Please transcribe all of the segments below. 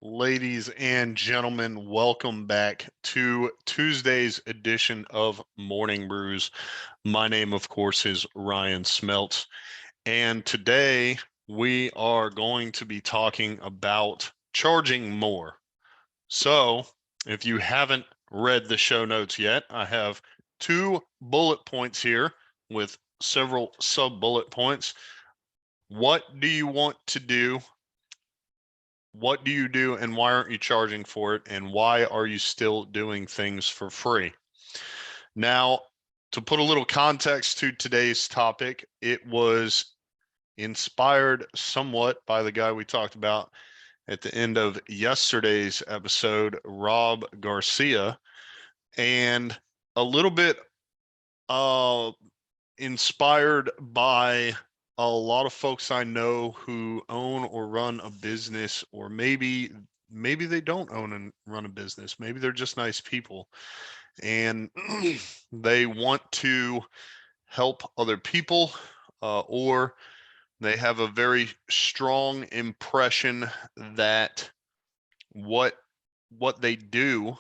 Ladies and gentlemen, welcome back to Tuesday's edition of Morning Brews. My name, of course, is Ryan Smeltz, and today we are going to be talking about charging more. So, if you haven't read the show notes yet, I have two bullet points here with several sub bullet points. What do you want to do? What do you do and why aren't you charging for it? And why are you still doing things for free? Now, to put a little context to today's topic, it was inspired somewhat by the guy we talked about at the end of yesterday's episode, Rob Garcia, and a little bit uh, inspired by a lot of folks I know who own or run a business, or maybe they don't own and run a business. Maybe they're just nice people and they want to help other people, or they have a very strong impression that what what they do,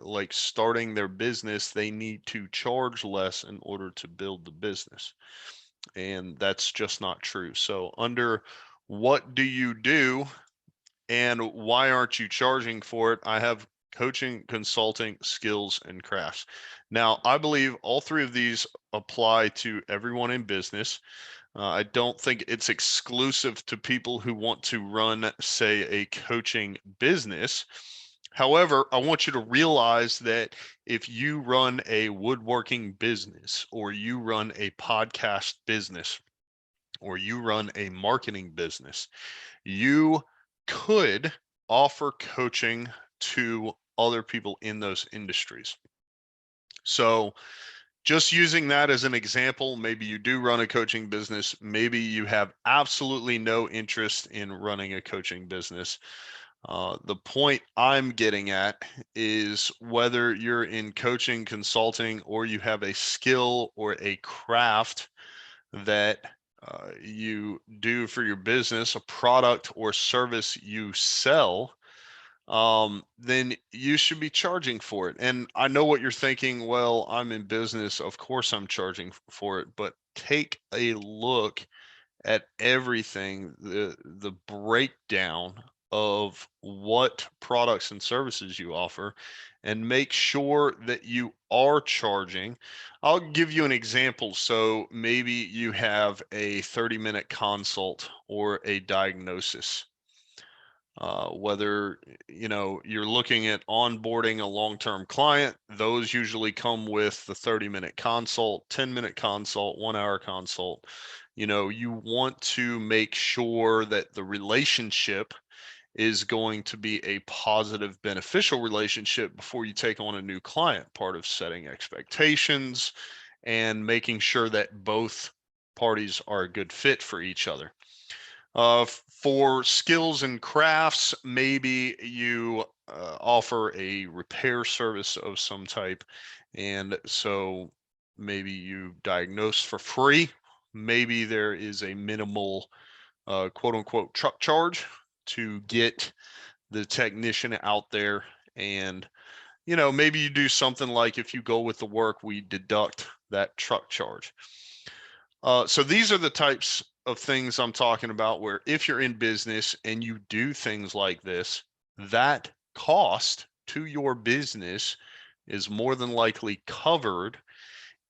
like starting their business, they need to charge less in order to build the business. And that's just not true. So under what do you do and why aren't you charging for it, I have coaching, consulting, skills, and crafts. Now, I believe all three of these apply to everyone in business. I don't think it's exclusive to people who want to run, say, a coaching business. However, I want you to realize that if you run a woodworking business, or you run a podcast business, or you run a marketing business, you could offer coaching to other people in those industries. So just using that as an example, maybe you do run a coaching business, maybe you have absolutely no interest in running a coaching business. The point I'm getting at is whether you're in coaching, consulting, or you have a skill or a craft that you do for your business, a product or service you sell, then you should be charging for it. And I know what you're thinking. Well, I'm in business. Of course, I'm charging for it. But take a look at everything, the breakdown of what products and services you offer, and make sure that you are charging. I'll give you an example. So maybe you have a 30-minute consult or a diagnosis. Whether you're looking at onboarding a long-term client, those usually come with the 30-minute consult, 10-minute consult, 1-hour consult. You want to make sure that the relationship is going to be a positive, beneficial relationship before you take on a new client. Part of setting expectations and making sure that both parties are a good fit for each other. For skills and crafts, maybe you offer a repair service of some type. And so maybe you diagnose for free. Maybe there is a minimal quote unquote truck charge to get the technician out there. And, maybe you do something like, if you go with the work, we deduct that truck charge. So these are the types of things I'm talking about, where if you're in business and you do things like this, that cost to your business is more than likely covered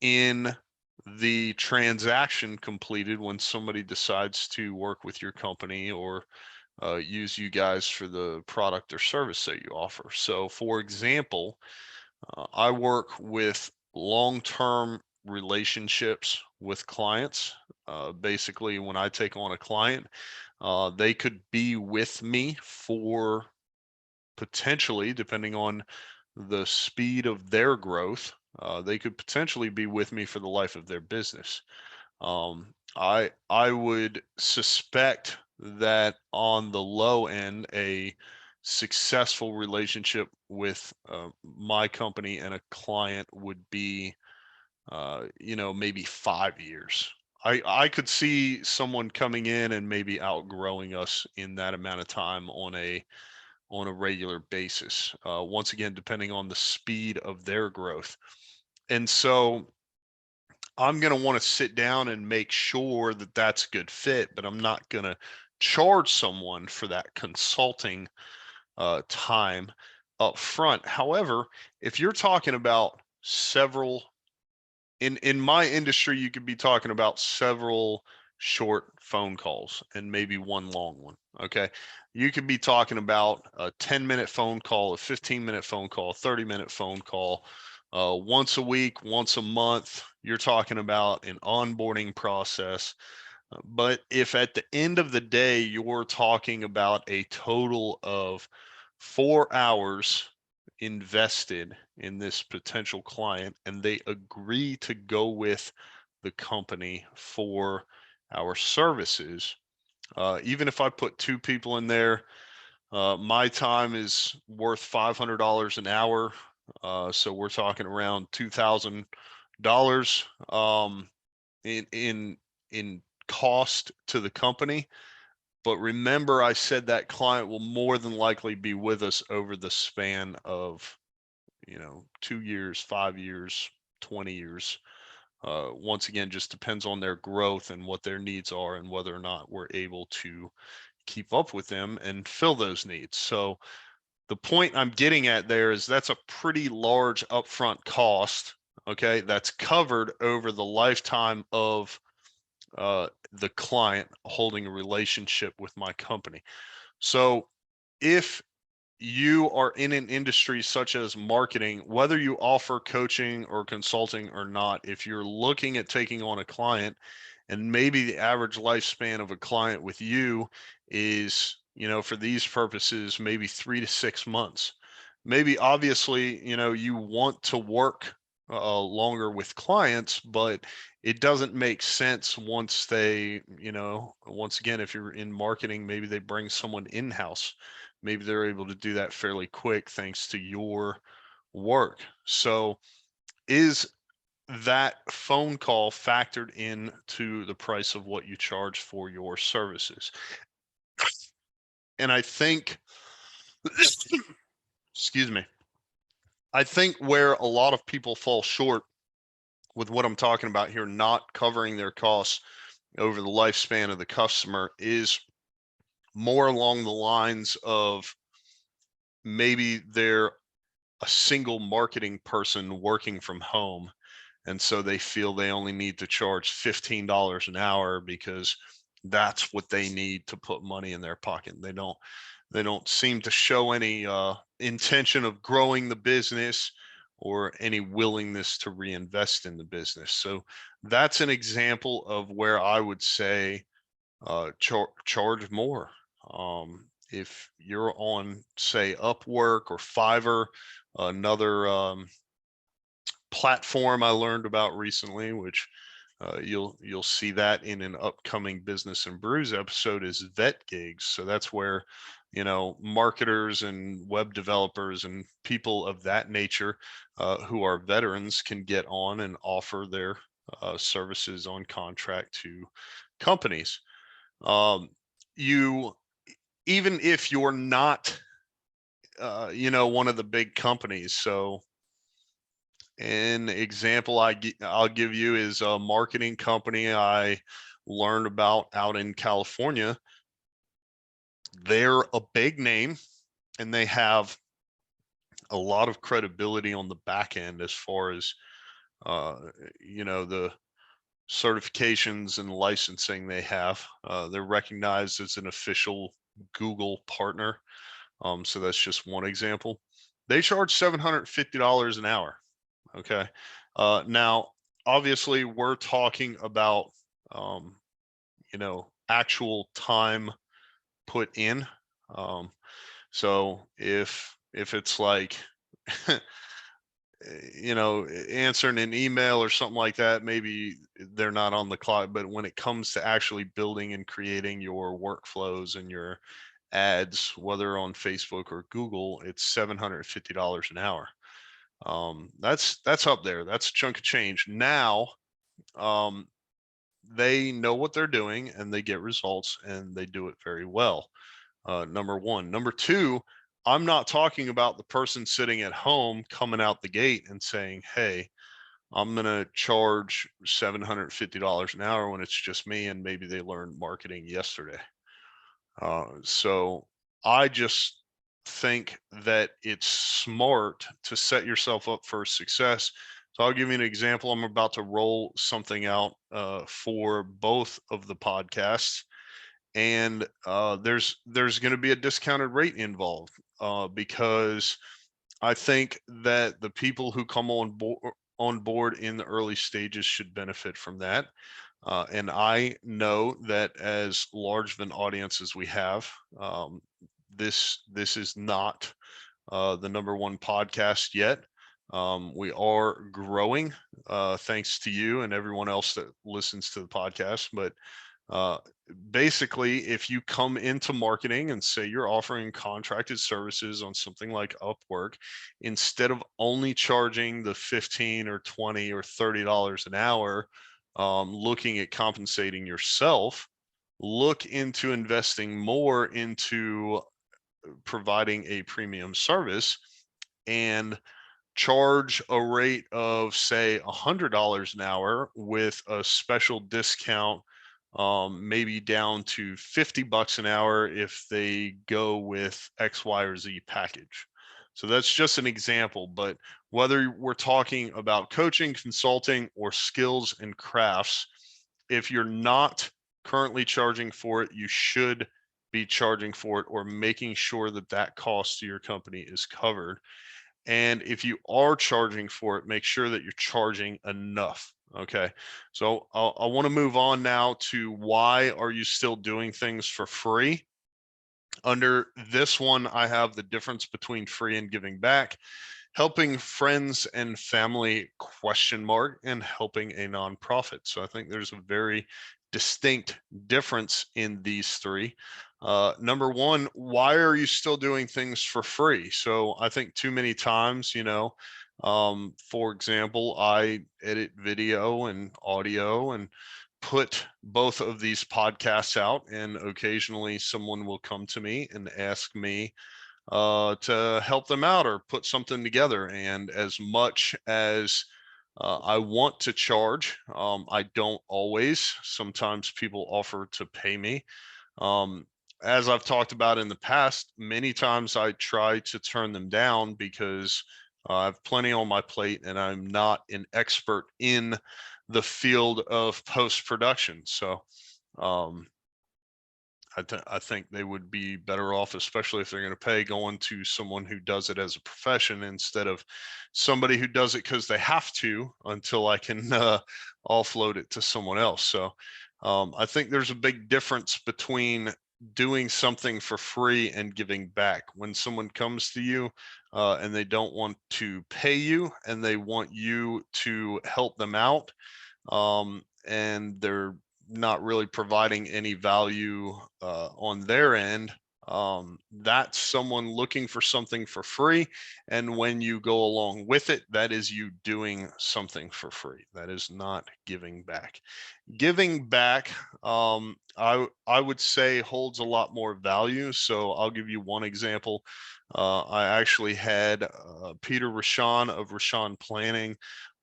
in the transaction completed when somebody decides to work with your company, or use you guys for the product or service that you offer. So for example, I work with long-term relationships with clients. Basically, when I take on a client, they could be with me for, potentially, depending on the speed of their growth, they could potentially be with me for the life of their business. I would suspect that on the low end, a successful relationship with my company and a client would be, maybe 5 years. I could see someone coming in and maybe outgrowing us in that amount of time on on a regular basis. Once again, depending on the speed of their growth. And so I'm going to want to sit down and make sure that that's a good fit, but I'm not going to charge someone for that consulting time up front. However, if you're talking about several in my industry, you could be talking about several short phone calls and maybe one long one. Okay. You could be talking about a 10-minute phone call, a 15-minute phone call, a 30-minute phone call, once a week, once a month. You're talking about an onboarding process. But if at the end of the day, you're talking about a total of 4 hours invested in this potential client and they agree to go with the company for our services, even if I put two people in there, my time is worth $500 an hour. So we're talking around $2,000 in cost to the company. But remember, I said that client will more than likely be with us over the span of, 2 years, 5 years, 20 years. Once again, just depends on their growth and what their needs are and whether or not we're able to keep up with them and fill those needs. So the point I'm getting at there is that's a pretty large upfront cost. Okay, that's covered over the lifetime of the client holding a relationship with my company. So if you are in an industry such as marketing, whether you offer coaching or consulting or not, if you're looking at taking on a client and maybe the average lifespan of a client with you is, for these purposes, maybe 3 to 6 months, maybe obviously, you want to work longer with clients, but it doesn't make sense once they, once again, if you're in marketing, maybe they bring someone in-house. Maybe they're able to do that fairly quick thanks to your work. So is that phone call factored into the price of what you charge for your services? And I think, excuse me, I think where a lot of people fall short with what I'm talking about here, not covering their costs over the lifespan of the customer, is more along the lines of maybe they're a single marketing person working from home. And so they feel they only need to charge $15 an hour because that's what they need to put money in their pocket. They don't seem to show any intention of growing the business or any willingness to reinvest in the business. So that's an example of where I would say charge more. If you're on, say, Upwork or Fiverr, another platform I learned about recently, which you'll see that in an upcoming Business and Brews episode, is vet gigs. So that's where marketers and web developers and people of that nature who are veterans can get on and offer their services on contract to companies. You Even if you're not one of the big companies. So an example I'll give you is a marketing company I learned about out in California. They're a big name and they have a lot of credibility on the back end as far as the certifications and licensing they have. They're recognized as an official Google partner. So that's just one example. They charge $750 an hour. Okay. Now, obviously, we're talking about, actual time put in. So if it's like, answering an email or something like that, maybe they're not on the clock. But when it comes to actually building and creating your workflows and your ads, whether on Facebook or Google, it's $750 an hour. That's up there. That's a chunk of change. Now, they know what they're doing and they get results and they do it very well. Number one. Number two, I'm not talking about the person sitting at home coming out the gate and saying, hey, I'm going to charge $750 an hour when it's just me and maybe they learned marketing yesterday. So I just think that it's smart to set yourself up for success. So I'll give you an example. I'm about to roll something out for both of the podcasts, and there's going to be a discounted rate involved because I think that the people who come on board in the early stages should benefit from that. And I know that as large of an audience as we have, this is not the number one podcast yet. We are growing thanks to you and everyone else that listens to the podcast. But uh, basically, if you come into marketing and say you're offering contracted services on something like Upwork, instead of only charging the 15 or 20 or $30 an hour, looking at compensating yourself, look into investing more into providing a premium service and charge a rate of say $100 an hour with a special discount, maybe down to $50 an hour if they go with X, Y, or Z package. So that's just an example, but whether we're talking about coaching, consulting, or skills and crafts, if you're not currently charging for it, you should be charging for it or making sure that that cost to your company is covered. And if you are charging for it, make sure that you're charging enough. Okay. So I want to move on now to why are you still doing things for free? Under this one, I have the difference between free and giving back, helping friends and family question mark, and helping a nonprofit. So I think there's a very distinct difference in these three. Number one, why are you still doing things for free? So I think too many times, for example, I edit video and audio and put both of these podcasts out, and occasionally someone will come to me and ask me to help them out or put something together. And as much as I want to charge, I don't always. Sometimes people offer to pay me. Um, as I've talked about in the past, many times I try to turn them down because I have plenty on my plate and I'm not an expert in the field of post production. So, um, I think they would be better off, especially if they're going to pay, going to someone who does it as a profession instead of somebody who does it because they have to until I can offload it to someone else. So I think there's a big difference between doing something for free and giving back. When someone comes to you and they don't want to pay you and they want you to help them out, and they're not really providing any value on their end, that's someone looking for something for free. And when you go along with it, that is you doing something for free. That is not giving back. Giving back, I would say holds a lot more value. So I'll give you one example. I actually had Peter Rashan of Rashan Planning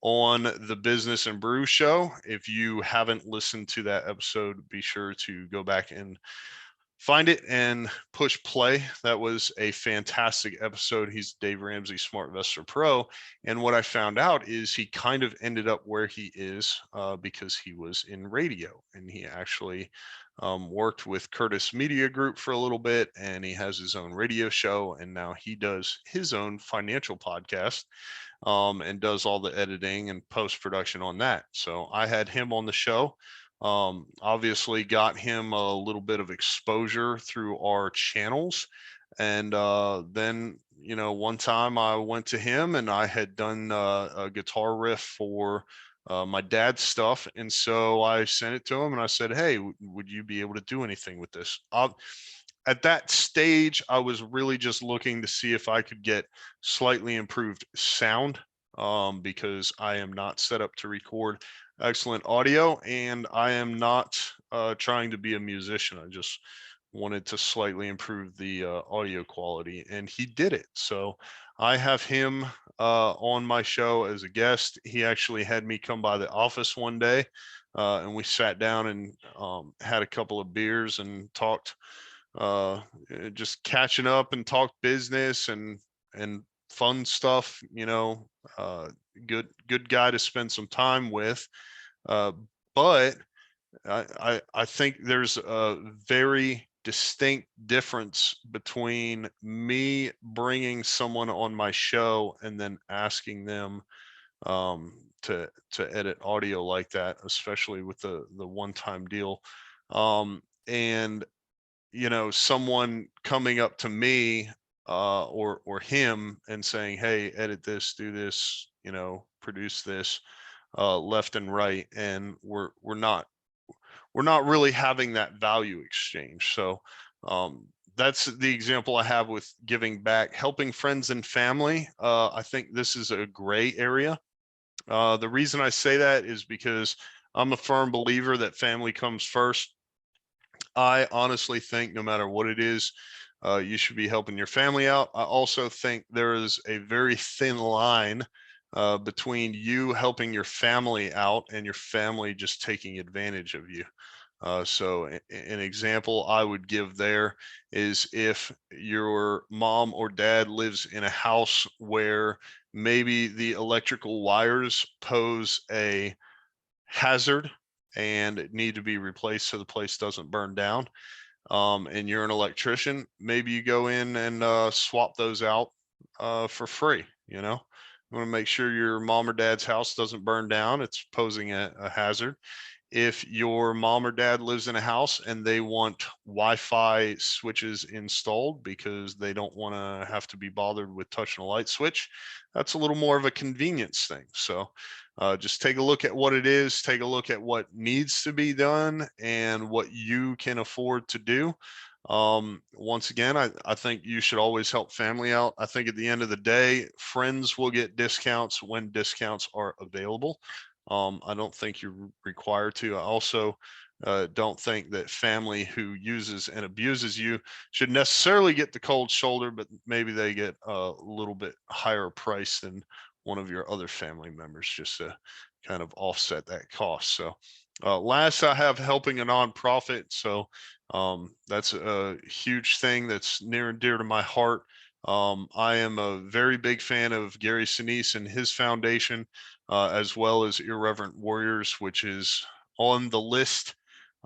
on the Business and Brew show. If you haven't listened to that episode, be sure to go back and find it and push play. That was a fantastic episode. He's Dave Ramsey Smart Investor Pro. And what I found out is he kind of ended up where he is because he was in radio, and he actually worked with Curtis Media Group for a little bit, and he has his own radio show, and now he does his own financial podcast, and does all the editing and post production on that. So I had him on the show. Obviously got him a little bit of exposure through our channels. And then, one time I went to him and I had done a guitar riff for my dad's stuff. And so I sent it to him and I said, hey, would you be able to do anything with this? At that stage, I was really just looking to see if I could get slightly improved sound, because I am not set up to record excellent audio, and I am not trying to be a musician. I just wanted to slightly improve the audio quality, and he did it. So I have him on my show as a guest. He actually had me come by the office one day, and we sat down and had a couple of beers and talked, just catching up and talked business and fun stuff. Uh, good guy to spend some time with. Uh, but I think there's a very distinct difference between me bringing someone on my show and then asking them to edit audio like that, especially with the one time deal. And someone coming up to me or him and saying, "Hey, edit this, do this, produce this." Left and right, and we're not really having that value exchange. So that's the example I have with giving back, helping friends and family. I think this is a gray area. The reason I say that is because I'm a firm believer that family comes first. I honestly think no matter what it is, you should be helping your family out. I also think there is a very thin line between you helping your family out and your family just taking advantage of you. So an example I would give there is if your mom or dad lives in a house where maybe the electrical wires pose a hazard and need to be replaced so the place doesn't burn down, and you're an electrician, maybe you go in and swap those out for free. You want to make sure your mom or dad's house doesn't burn down. It's posing a hazard. If your mom or dad lives in a house and they want Wi-Fi switches installed because they don't want to have to be bothered with touching a light switch, that's a little more of a convenience thing. So just take a look at what it is, take a look at what needs to be done and what you can afford to do. Once again, I think you should always help family out. I think at the end of the day, friends will get discounts when discounts are available. I don't think you're required to. I also don't think that family who uses and abuses you should necessarily get the cold shoulder, but maybe they get a little bit higher price than one of your other family members just to kind of offset that cost. So last, I have helping a nonprofit. So that's a huge thing that's near and dear to my heart. I am a very big fan of Gary Sinise and his foundation, as well as Irreverent Warriors, which is on the list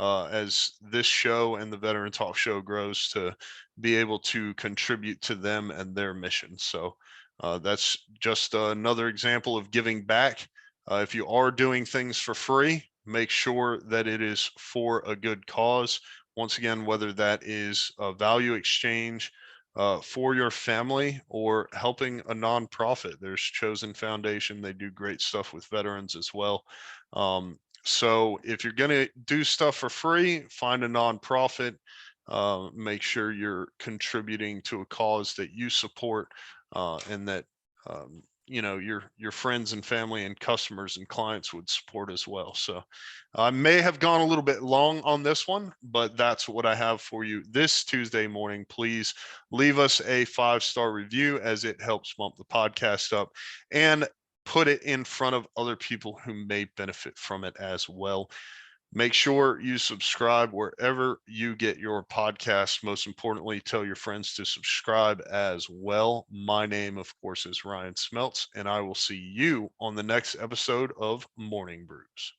as this show and the Veteran Talk Show grows to be able to contribute to them and their mission. So that's just another example of giving back. If you are doing things for free, make sure that it is for a good cause. Once again, whether that is a value exchange for your family or helping a nonprofit. There's Chosen Foundation. They do great stuff with veterans as well. So if you're going to do stuff for free, find a nonprofit. Make sure you're contributing to a cause that you support and that your friends and family and customers and clients would support as well. So I may have gone a little bit long on this one, but that's what I have for you this Tuesday morning. Please leave us a 5-star review as it helps bump the podcast up and put it in front of other people who may benefit from it as well. Make sure you subscribe wherever you get your podcast. Most importantly, tell your friends to subscribe as well. My name, of course, is Ryan Smeltz, and I will see you on the next episode of Morning Brews.